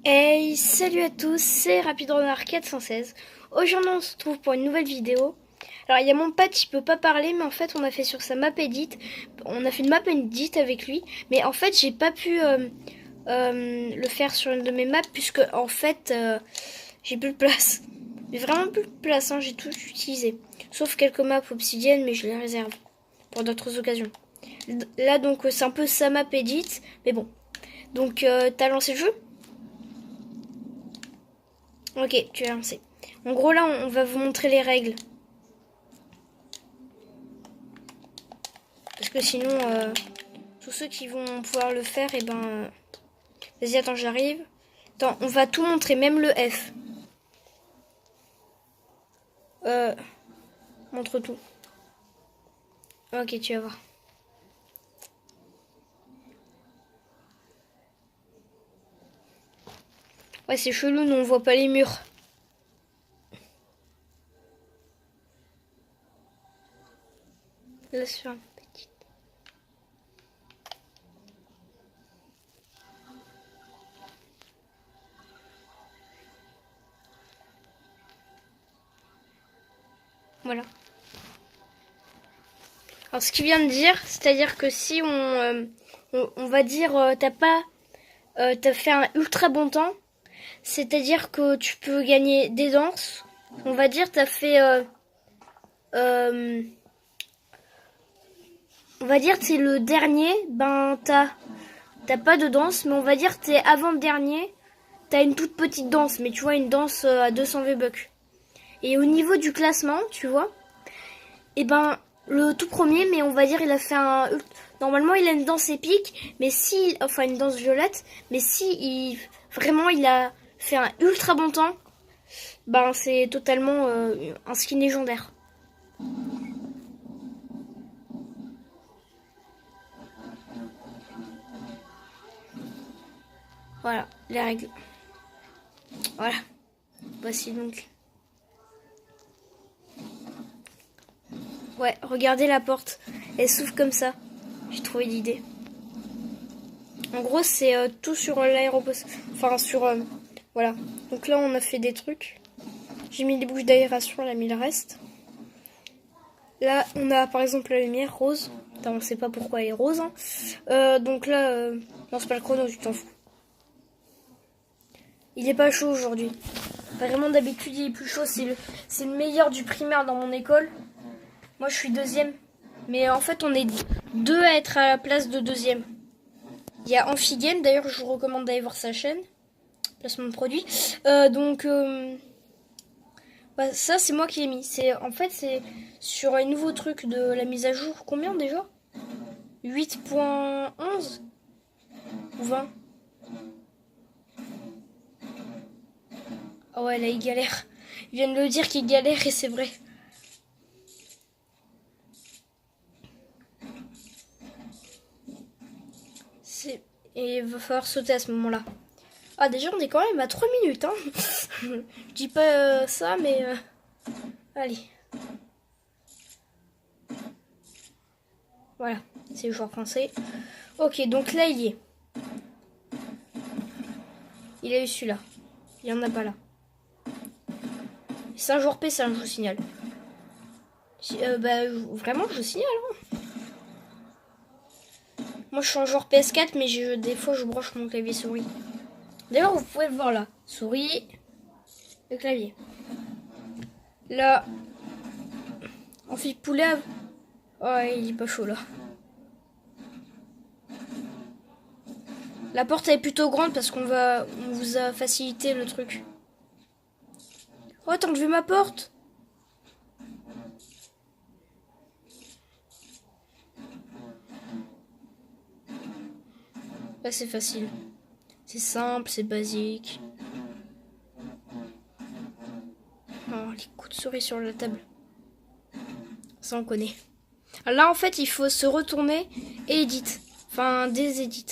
Hey, salut à tous, c'est Rapidrunner 416. Aujourd'hui, on se retrouve pour une nouvelle vidéo. Alors, il y a mon pote, il peut pas parler, mais en fait, on a fait sur sa map edit. On a fait une map edit avec lui, mais en fait, j'ai pas pu le faire sur une de mes maps, puisque en fait, j'ai plus de place. Mais vraiment plus de place, hein, j'ai tout utilisé. Sauf quelques maps obsidiennes, mais je les réserve pour d'autres occasions. Là, donc, c'est un peu sa map edit, mais bon. Donc, t'as lancé le jeu ? Ok, tu as lancé. En gros, là, on va vous montrer les règles. Parce que sinon, tous ceux qui vont pouvoir le faire, et ben... Vas-y, attends, j'arrive. Attends, on va tout montrer, même le F. Montre tout. Ok, tu vas voir. Ouais, c'est chelou, nous, on voit pas les murs. Là, sur un petit... Voilà. Alors, ce qu'il vient de dire, c'est-à-dire que si on va dire, t'as fait un ultra bon temps, c'est-à-dire que tu peux gagner des danses. On va dire, t'as fait... on va dire, t'es le dernier, ben t'as pas de danse, mais on va dire t'es avant-dernier, t'as une toute petite danse, mais tu vois, une danse à 200 V-Bucks. Et au niveau du classement, tu vois, et ben le tout premier, mais on va dire il a fait un... Normalement il a une danse épique, mais si... Enfin une danse violette, mais si vraiment il a fait un ultra bon temps, ben c'est totalement un skin légendaire. Voilà, les règles. Voilà. Voici donc. Ouais, regardez la porte. Elle s'ouvre comme ça. J'ai trouvé l'idée. En gros, c'est tout sur l'aéroport. Enfin, sur... voilà. Donc là, on a fait des trucs. J'ai mis des bouches d'aération, elle a mis le reste. Là, on a par exemple la lumière rose. Attends, on sait pas pourquoi elle est rose. Hein. Donc là... Non, c'est pas le chrono, tu t'en fous. Il est pas chaud aujourd'hui. Vraiment, d'habitude, il est plus chaud. C'est le meilleur du primaire dans mon école. Moi, je suis deuxième. Mais en fait, on est deux à être à la place de deuxième. Il y a Amphigame, d'ailleurs, je vous recommande d'aller voir sa chaîne. Placement de produit. Bah, ça, c'est moi qui l'ai mis. En fait, c'est sur un nouveau truc de la mise à jour. Combien déjà 8.11 ou 20? Ah ouais, là, il galère. Il vient de le dire qu'il galère et c'est vrai. Et il va falloir sauter à ce moment-là. Ah, déjà, on est quand même à 3 minutes. Hein. Je dis pas ça, mais... allez. Voilà, c'est le joueur français. Ok, donc là, il y est. Il a eu celui-là. Il n'y en a pas là. C'est un joueur PC, hein, je vous signale. Vraiment, je vous signale. Hein. Moi, je suis un joueur PS4, mais des fois, je branche mon clavier souris. D'ailleurs, vous pouvez le voir là. Souris, le clavier. Là, on fait poulet. Oh, il est pas chaud là. La porte est plutôt grande parce on vous a facilité le truc. Oh, t'as enlevé ma porte. Là, c'est facile. C'est simple, c'est basique. Oh, les coups de souris sur la table. Ça, on connaît. Alors là, en fait, il faut se retourner et edit. Enfin, désédit.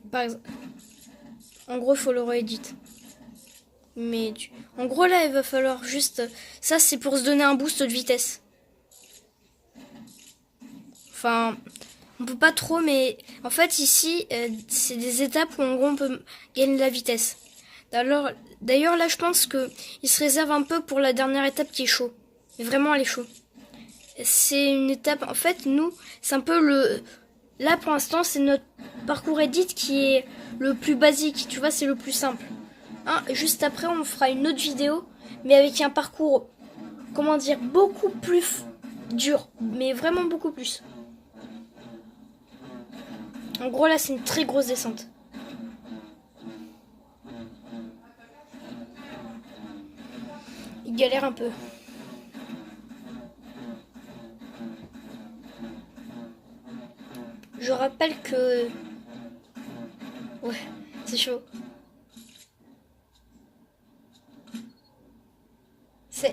Par exemple. En gros, il faut le réédit. Mais en gros, là, il va falloir juste... Ça, c'est pour se donner un boost de vitesse. Enfin, On peut pas trop, mais en fait ici, c'est des étapes où en gros on peut gagner de la vitesse. D'ailleurs là je pense que il se réserve un peu pour la dernière étape qui est chaud. Mais vraiment elle est chaud. C'est une étape, en fait nous, c'est un peu le... Là pour l'instant c'est notre parcours edit qui est le plus basique, tu vois, c'est le plus simple. Hein, juste après on fera une autre vidéo, mais avec un parcours, comment dire, beaucoup plus dur, mais vraiment beaucoup plus. En gros là c'est une très grosse descente. Il galère un peu. Je rappelle que... Ouais, c'est chaud.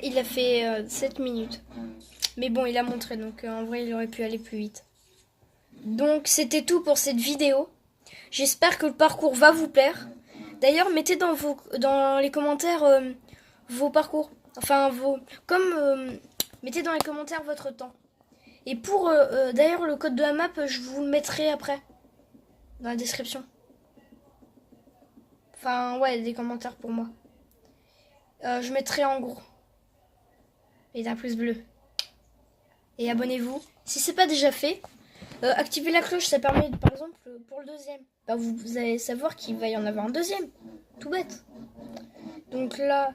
Il a fait 7 minutes. Mais bon, il a montré, donc en vrai, il aurait pu aller plus vite. Donc, c'était tout pour cette vidéo. J'espère que le parcours va vous plaire. D'ailleurs, mettez dans les commentaires vos parcours. Enfin, mettez dans les commentaires votre temps. Et pour... d'ailleurs, le code de la map, je vous le mettrai après. Dans la description. Enfin, ouais, des commentaires pour moi. Je mettrai en gros. Et un pouce bleu. Et abonnez-vous. Si c'est pas déjà fait, activez la cloche, ça permet, par exemple, pour le deuxième. Bah, vous allez savoir qu'il va y en avoir un deuxième. Tout bête. Donc là,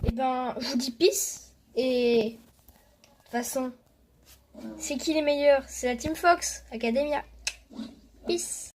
eh ben, je vous dis peace. Et de toute façon, c'est qui les meilleurs? C'est la Team Fox Academia. Peace.